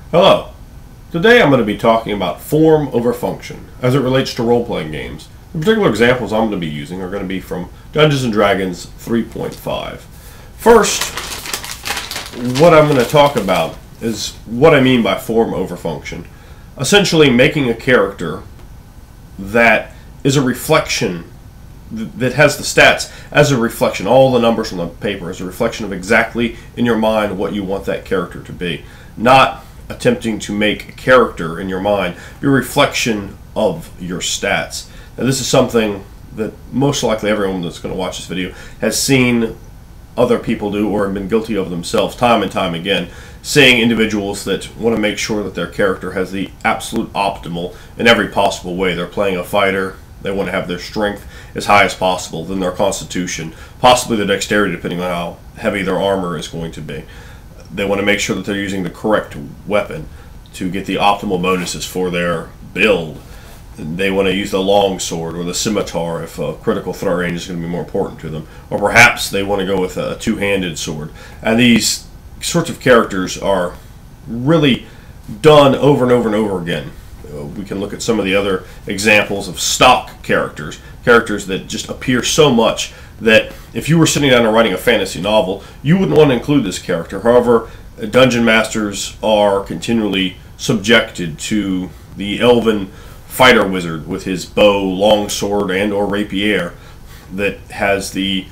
Hello. Today I'm going to be talking about form over function as it relates to role-playing games. The particular examples I'm going to be using are going to be from Dungeons & Dragons 3.5. First, what I'm going to talk about is what I mean by form over function. Essentially making a character that is a reflection, that has the stats as a reflection, all the numbers on the paper as a reflection of exactly in your mind what you want that character to be. Not attempting to make a character in your mind be a reflection of your stats. Now this is something that most likely everyone that's going to watch this video has seen other people do or have been guilty of themselves time and time again, seeing individuals that want to make sure that their character has the absolute optimal in every possible way. They're playing a fighter, they want to have their strength as high as possible, then their constitution, possibly their dexterity depending on how heavy their armor is going to be. They want to make sure that they're using the correct weapon to get the optimal bonuses for their build. They want to use the long sword or the scimitar if a critical threat range is going to be more important to them. Or perhaps they want to go with a two-handed sword. And these sorts of characters are really done over and over and over again. We can look at some of the other examples of stock characters, characters that just appear so much that if you were sitting down and writing a fantasy novel, you wouldn't want to include this character. However, dungeon masters are continually subjected to the elven fighter wizard with his bow, longsword, and or rapier that has the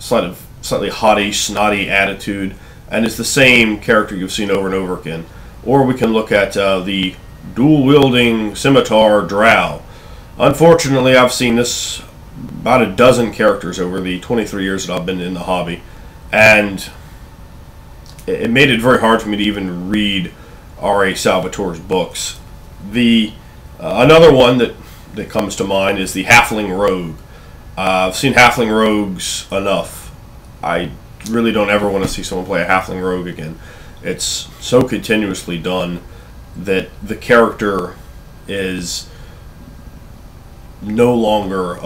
slightly haughty, snotty attitude and is the same character you've seen over and over again. Or we can look at the dual-wielding scimitar drow. Unfortunately, I've seen this about a dozen characters over the 23 years that I've been in the hobby, and it made it very hard for me to even read R.A. Salvatore's books. Another one that comes to mind is the halfling rogue. I've seen halfling rogues enough. I really don't ever want to see someone play a halfling rogue again. It's so continuously done that the character is no longer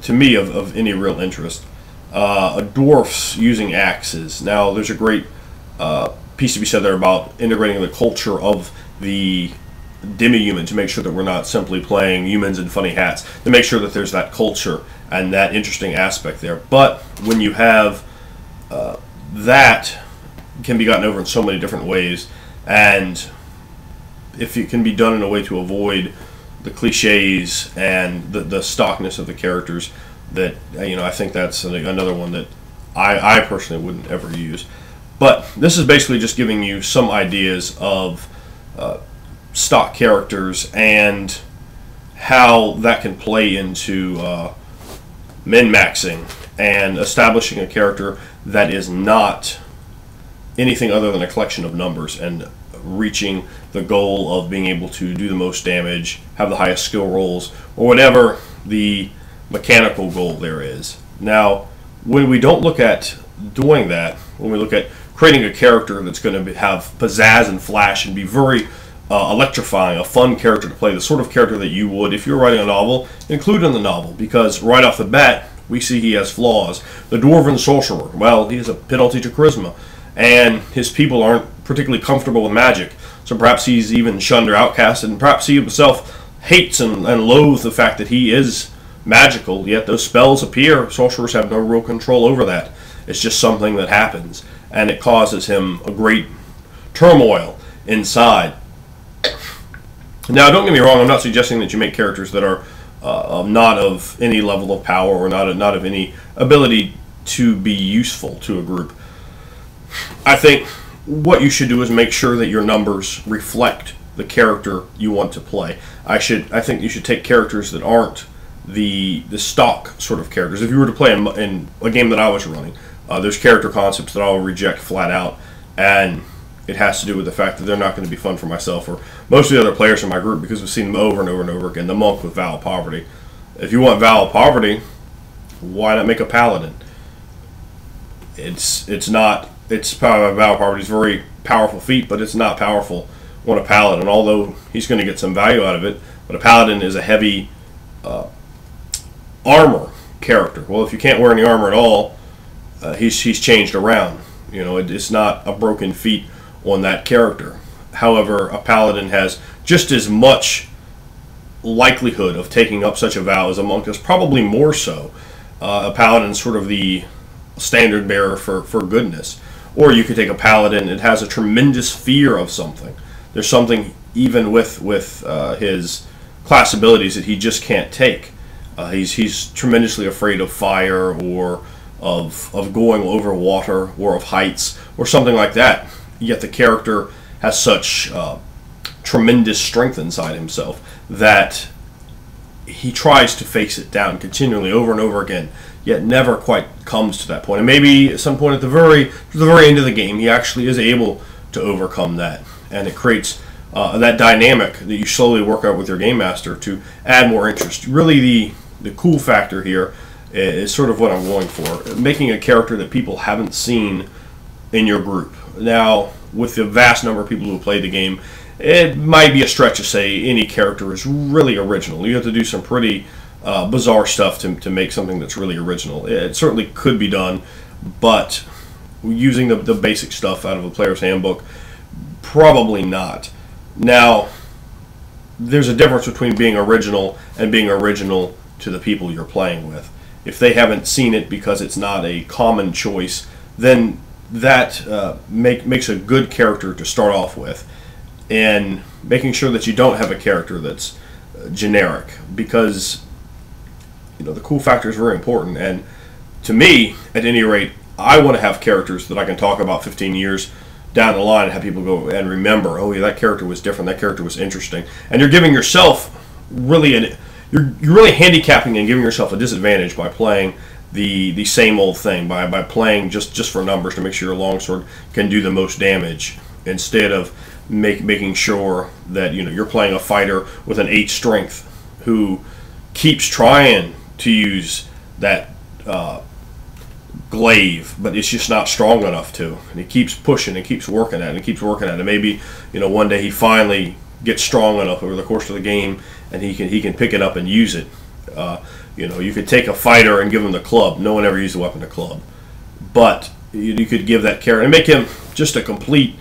to me of any real interest. Dwarfs using axes. Now there's a great piece to be said there about integrating the culture of the demi-human to make sure that we're not simply playing humans in funny hats, to make sure that there's that culture and that interesting aspect there. But when you have that can be gotten over in so many different ways, and if it can be done in a way to avoid the cliches and the stockness of the characters, that I think that's another one that I personally wouldn't ever use. But this is basically just giving you some ideas of stock characters and how that can play into min-maxing and establishing a character that is not anything other than a collection of numbers and reaching the goal of being able to do the most damage, have the highest skill rolls, or whatever the mechanical goal there is. Now, when we don't look at doing that, when we look at creating a character that's going to have pizzazz and flash and be very electrifying, a fun character to play, the sort of character that you would, if you're writing a novel, include in the novel, because right off the bat, we see he has flaws. The Dwarven Sorcerer, well, he has a penalty to charisma, and his people aren't particularly comfortable with magic, so perhaps he's even shunned or outcasted, and perhaps he himself hates and loathes the fact that he is magical, yet those spells appear. Sorcerers have no real control over that. It's just something that happens, and it causes him a great turmoil inside. Now, don't get me wrong, I'm not suggesting that you make characters that are not of any level of power or not of any ability to be useful to a group. I think what you should do is make sure that your numbers reflect the character you want to play. I think you should take characters that aren't the stock sort of characters. If you were to play in a game that I was running, there's character concepts that I'll reject flat out, and it has to do with the fact that they're not going to be fun for myself or most of the other players in my group, because we've seen them over and over and over again. The monk with Vow of Poverty. If you want Vow of Poverty, why not make a paladin? It's Vow of Poverty is a very powerful feat, but it's not powerful on a paladin, although he's going to get some value out of it. But a paladin is a heavy armor character. Well, if you can't wear any armor at all, he's changed around. You know, it's not a broken feat on that character. However, a paladin has just as much likelihood of taking up such a vow as a monk does, probably more so. A paladin's sort of the standard bearer for goodness. Or you could take a paladin that has a tremendous fear of something. There's something even with his class abilities that he just can't take. He's tremendously afraid of fire, or of going over water, or of heights, or something like that. Yet the character has such tremendous strength inside himself that he tries to face it down continually over and over again, yet never quite comes to that point. And maybe at some point at the very end of the game, he actually is able to overcome that, and it creates that dynamic that you slowly work out with your game master to add more interest. Really, the cool factor here is sort of what I'm going for, making a character that people haven't seen in your group. Now, with the vast number of people who play the game, it might be a stretch to say any character is really original. You have to do some pretty bizarre stuff to make something that's really original. It certainly could be done, but using the basic stuff out of a player's handbook, probably not. Now, there's a difference between being original and being original to the people you're playing with. If they haven't seen it because it's not a common choice, then that makes a good character to start off with, and making sure that you don't have a character that's generic, because the cool factor is very important. And to me, at any rate, I want to have characters that I can talk about 15 years down the line and have people go and remember, oh yeah, that character was different, that character was interesting. And you're giving yourself really you're really handicapping and giving yourself a disadvantage by playing the same old thing, by playing just for numbers to make sure your longsword can do the most damage, instead of making sure that you're playing a fighter with an 8 strength who keeps trying to use that glaive, but it's just not strong enough to, and he keeps pushing and keeps working at it and keeps working at it. Maybe one day he finally gets strong enough over the course of the game, and he can pick it up and use it. You could take a fighter and give him the club. No one ever used the weapon, the club, but you could give that character and make him just a complete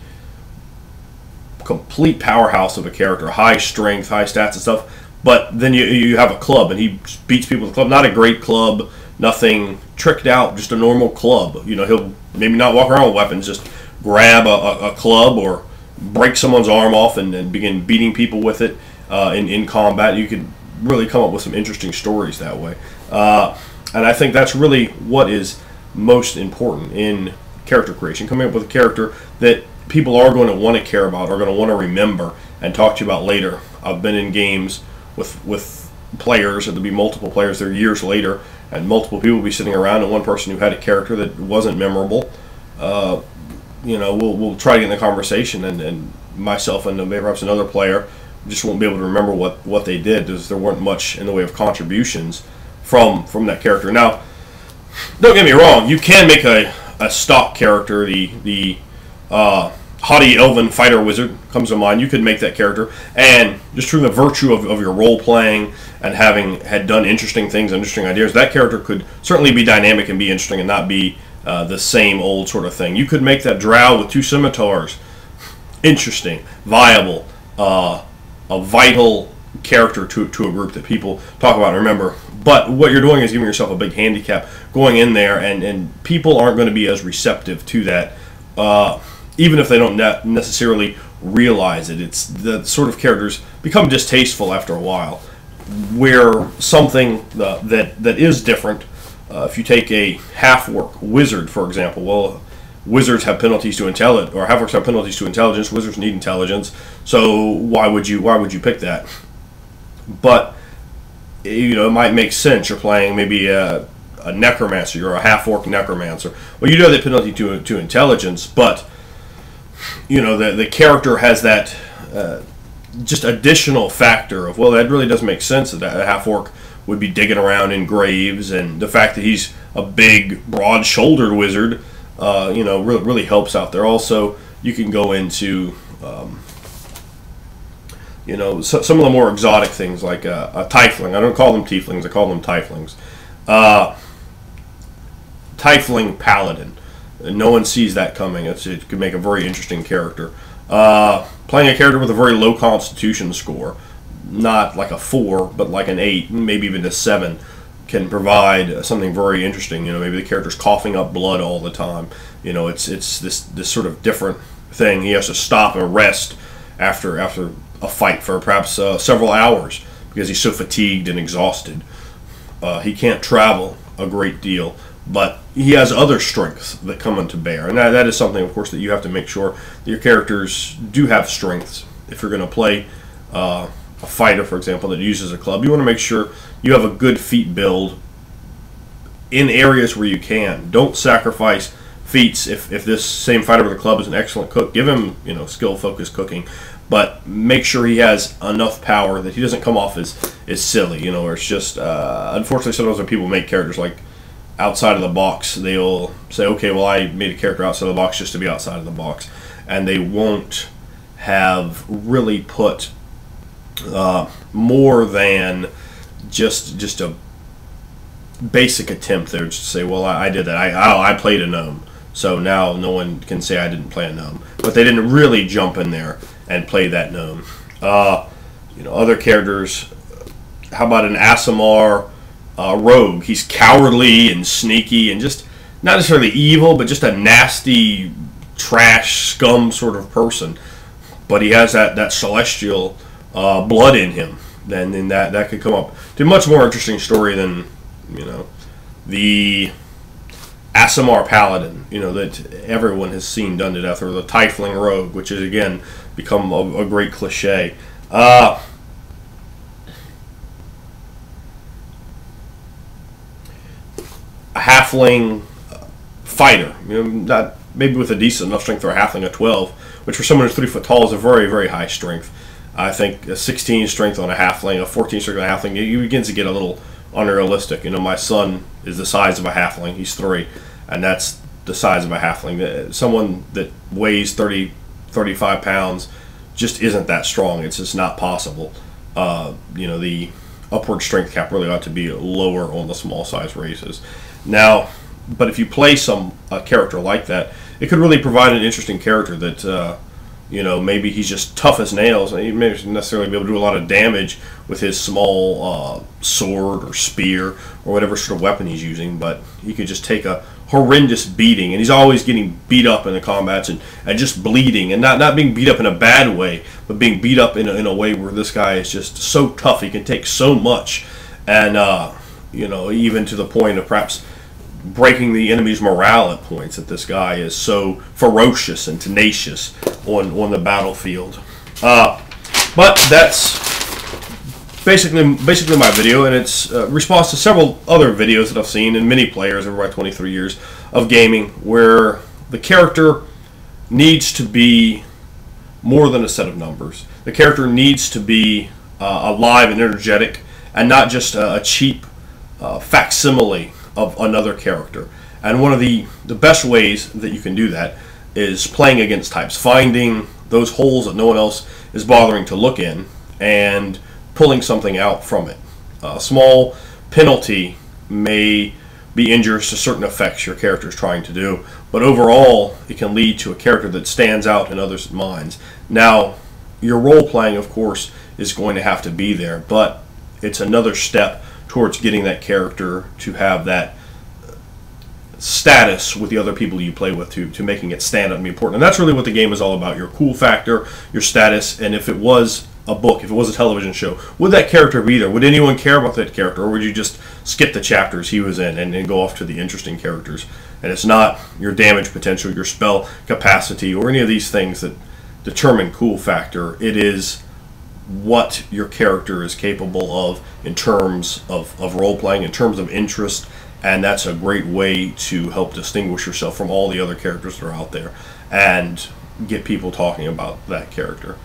powerhouse of a character, high strength, high stats and stuff. But then you have a club, and he beats people with a club. Not a great club, nothing tricked out, just a normal club. He'll maybe not walk around with weapons, just grab a club or break someone's arm off and begin beating people with it in combat. You could really come up with some interesting stories that way. And I think that's really what is most important in character creation, coming up with a character that people are going to want to care about, are going to want to remember and talk to you about later. I've been in games with players, there'll be multiple players there years later, and multiple people will be sitting around, and one person who had a character that wasn't memorable, we'll try to get in the conversation, and myself and maybe perhaps another player just won't be able to remember what they did, because there weren't much in the way of contributions from that character. Now, don't get me wrong, you can make a stock character, the haughty elven fighter wizard comes to mind. You could make that character, and just through the virtue of your role playing and having had done interesting things, interesting ideas, that character could certainly be dynamic and be interesting and not be the same old sort of thing. You could make that drow with 2 scimitars interesting, viable, a vital character to a group that people talk about and remember. But what you're doing is giving yourself a big handicap going in there, and people aren't going to be as receptive to that, even if they don't necessarily realize it. It's the sort of characters become distasteful after a while, where something that is different, if you take a half-orc wizard, for example, well, wizards have penalties to intelligence, or half-orcs have penalties to intelligence. Wizards need intelligence, so why would you pick that? But it might make sense. You're playing maybe a necromancer, you're a half-orc necromancer. Well, you know the penalty to intelligence, but the character has that just additional factor of, well, that really doesn't make sense that a half-orc would be digging around in graves, and the fact that he's a big, broad-shouldered wizard, really helps out there. Also, you can go into some of the more exotic things, like a tiefling. I don't call them tieflings, I call them tieflings. Tiefling paladin. No one sees that coming. It could make a very interesting character. Playing a character with a very low constitution score, not like a 4, but like an 8, maybe even a 7, can provide something very interesting. You know, maybe the character's coughing up blood all the time. You know, it's this sort of different thing. He has to stop and rest after a fight for perhaps several hours because he's so fatigued and exhausted. He can't travel a great deal, but he has other strengths that come into bear, and that is something, of course, that you have to make sure that your characters do have strengths. If you're going to play a fighter, for example, that uses a club, you want to make sure you have a good feat build in areas where you can. Don't sacrifice feats. If this same fighter with a club is an excellent cook, give him, you know, skill-focused cooking, but make sure he has enough power that he doesn't come off as silly, you know, or it's just, unfortunately, sometimes when people make characters like outside of the box, they'll say, okay, well, I made a character outside of the box just to be outside of the box, and they won't have really put more than just a basic attempt there, just to say, well, I did that. I played a gnome, so now no one can say I didn't play a gnome. But they didn't really jump in there and play that gnome. You know, other characters. How about an Aasimar rogue? He's cowardly and sneaky and just not necessarily evil, but just a nasty, trash, scum sort of person. But he has that celestial blood in him. Then that could come up to a much more interesting story than, you know, the Aasimar Paladin, you know, that everyone has seen done to death, or the Tiefling Rogue, which has again become a great cliche. A halfling fighter, you know, not maybe with a decent enough strength for a halfling of 12, which for someone who's 3 foot tall is a very, very high strength. I think a 16 strength on a halfling, a 14 strength on a halfling, it begins to get a little unrealistic. You know, my son is the size of a halfling. He's 3, and that's the size of a halfling. Someone that weighs 30, 35 pounds just isn't that strong. It's just not possible. You know, the upward strength cap really ought to be lower on the small size races. Now, but if you play a character like that, it could really provide an interesting character that you know, maybe he's just tough as nails, and he may not necessarily be able to do a lot of damage with his small sword or spear or whatever sort of weapon he's using, but he could just take a horrendous beating, and he's always getting beat up in the combats and just bleeding, and not being beat up in a bad way, but being beat up in a way where this guy is just so tough, he can take so much, and you know, even to the point of perhaps breaking the enemy's morale at points, that this guy is so ferocious and tenacious on the battlefield. But that's basically my video, and it's response to several other videos that I've seen in many players over my 23 years of gaming, where the character needs to be more than a set of numbers. The character needs to be alive and energetic, and not just a cheap facsimile of another character. And one of the best ways that you can do that is playing against types, finding those holes that no one else is bothering to look in, and pulling something out from it. A small penalty may be injurious to certain effects your character is trying to do, but overall it can lead to a character that stands out in others' minds. Now, your role playing, of course, is going to have to be there, but it's another step towards getting that character to have that status with the other people you play with, to making it stand out and be important. And that's really what the game is all about, your cool factor, your status. And if it was a book, if it was a television show, would that character be there? Would anyone care about that character, or would you just skip the chapters he was in and go off to the interesting characters? And it's not your damage potential, your spell capacity, or any of these things that determine cool factor. It is what your character is capable of in terms of role-playing, in terms of interest, and that's a great way to help distinguish yourself from all the other characters that are out there and get people talking about that character.